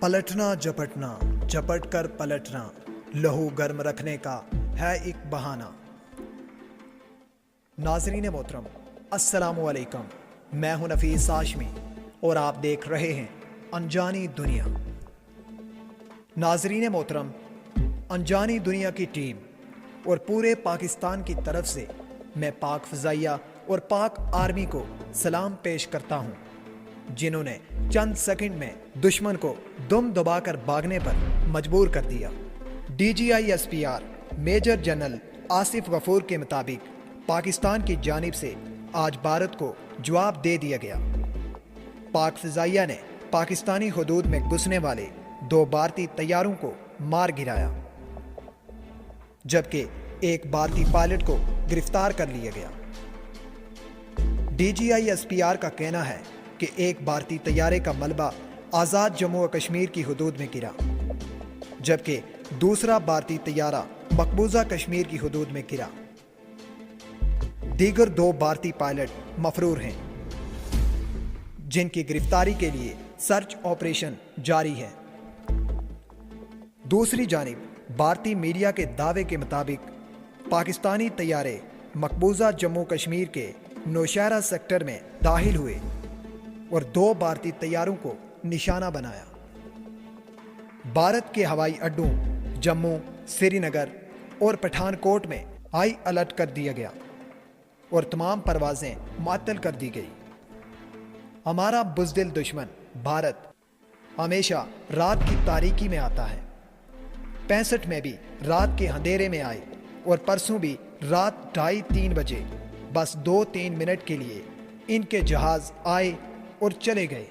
पलटना झपटना, झपट कर पलटना, लहू गर्म रखने का है एक बहाना। नाज़रीन मोहतरम, अस्सलामु अलैकुम। मैं हूं नफीस हाशमी और आप देख रहे हैं अनजानी दुनिया। नाज़रीन मोहतरम, अनजानी दुनिया की टीम और पूरे पाकिस्तान की तरफ से मैं पाक फ़ज़ाइया और पाक आर्मी को सलाम पेश करता हूं, जिन्होंने चंद सेकंड में दुश्मन को दुम दबाकर भागने पर मजबूर कर दिया। DGISPR major general Asif Ghafoor के मुताबिक पाकिस्तान की जानिब से आज भारत को जवाब दे दिया गया। पाक फ़ज़ाइया ने पाकिस्तानी हुदूद में घुसने वाले 2 भारतीय तैयारों को मार गिराया, जबकि एक भारतीय पायलट को गिरफ्तार कर लिया गया। DGISPR का कहना है कि एक भारतीय तैयारे का मलबा आज़ाद जम्मू व कश्मीर की हुदूद में गिरा, जबकि दूसरा भारतीय तैयारा मकबूजा कश्मीर की हुदूद में गिरा। दीगर 2 भारतीय पायलट मफरूर हैं, जिनकी गिरफ्तारी के लिए सर्च ऑपरेशन जारी है। दूसरी जानिब भारतीय मीडिया के दावे के मुताबिक पाकिस्तानी तैयारे मकबूजा जम्मू कश्मीर के नौशहरा सेक्टर में दाखिल हुए और 2 भारतीय तैयारों को निशाना बनाया। भारत के हवाई अड्डों जम्मू, श्रीनगर और पठानकोट में हाई अलर्ट कर दिया गया और तमाम परवाजें मुअत्तल कर दी गई। हमारा बुज़दिल दुश्मन भारत हमेशा रात की तारीकी में आता है। 65 में भी रात के अंधेरे में आए और परसों भी रात 2:30-3 बजे बस 2-3 मिनट के लिए इनके जहाज आए और चले गए।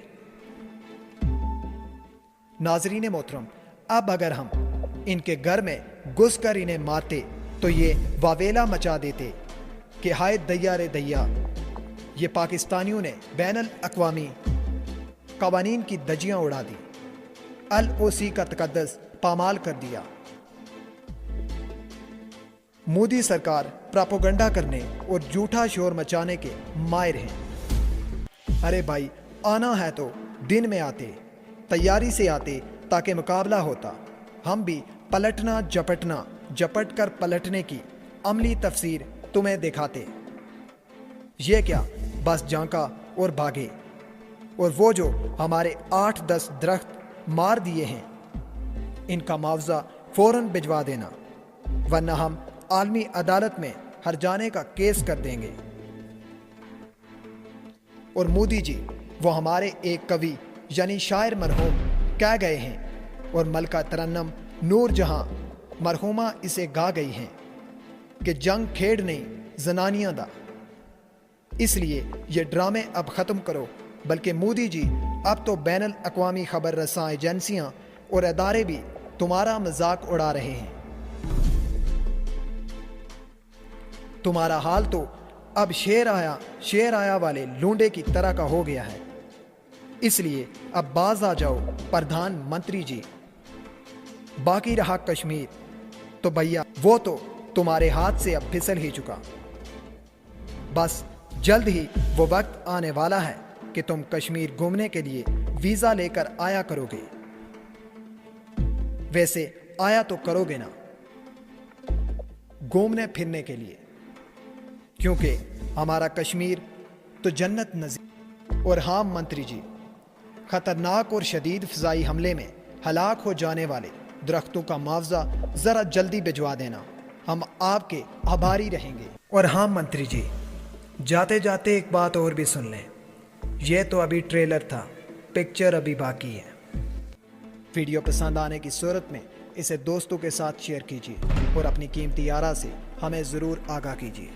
नाज़रीन मोहतरम, अब अगर हम इनके घर में घुसकर इन्हें मारते तो ये वावेला मचा देते कि हाय दैया रे दैया, ये पाकिस्तानियों ने बैनुल अक़वामी क़वानीन की धज्जियां उड़ा दी, LOC का तक़द्दुस पामाल कर दिया। मोदी सरकार प्रोपेगेंडा करने और झूठा शोर मचाने के माहिर हैं। अरे भाई, आना है तो दिन में आते, तैयारी से आते ताकि मुकाबला होता। हम भी पलटना झपटना, झपट कर पलटने की अमली तफसीर तुम्हें दिखाते। ये क्या, बस झांका और भागे। और वो जो हमारे 8-10 दरख्त मार दिए हैं, इनका मुआवजा फौरन भिजवा देना, वरना हम आलमी अदालत में हर जाने का केस कर देंगे। और मोदी जी, वो हमारे एक कवि यानी शायर मरहूम कह गए हैं और मलका तरन्नम नूर जहां मरहूमा इसे गा गई हैं कि जंग खेड़ नहीं जनानियां दा। इसलिए ये ड्रामे अब ख़त्म करो, बल्कि मोदी जी अब तो बैनुल अक़वामी खबर रसां एजेंसियां और अदारे भी तुम्हारा मजाक उड़ा रहे हैं। तुम्हारा हाल तो अब शेर आया वाले लूंडे की तरह का हो गया है। इसलिए अब बाज आ जाओ प्रधानमंत्री जी। बाकी रहा कश्मीर तो भैया, वो तो तुम्हारे हाथ से अब फिसल ही चुका। बस जल्द ही वो वक्त आने वाला है कि तुम कश्मीर घूमने के लिए वीज़ा लेकर आया करोगे। वैसे आया तो करोगे ना, घूमने फिरने के लिए, क्योंकि हमारा कश्मीर तो जन्नत नज़ीर। और हाँ मंत्री जी, खतरनाक और शदीद फ़ज़ाई हमले में हलाक हो जाने वाले दरख्तों का मुआवजा ज़रा जल्दी भिजवा देना, हम आपके आभारी रहेंगे। और हाँ मंत्री जी, जाते जाते एक बात और भी सुन लें, यह तो अभी ट्रेलर था, पिक्चर अभी बाकी है। वीडियो पसंद आने की सूरत में इसे दोस्तों के साथ शेयर कीजिए और अपनी कीमती आरा से हमें ज़रूर आगाह कीजिए।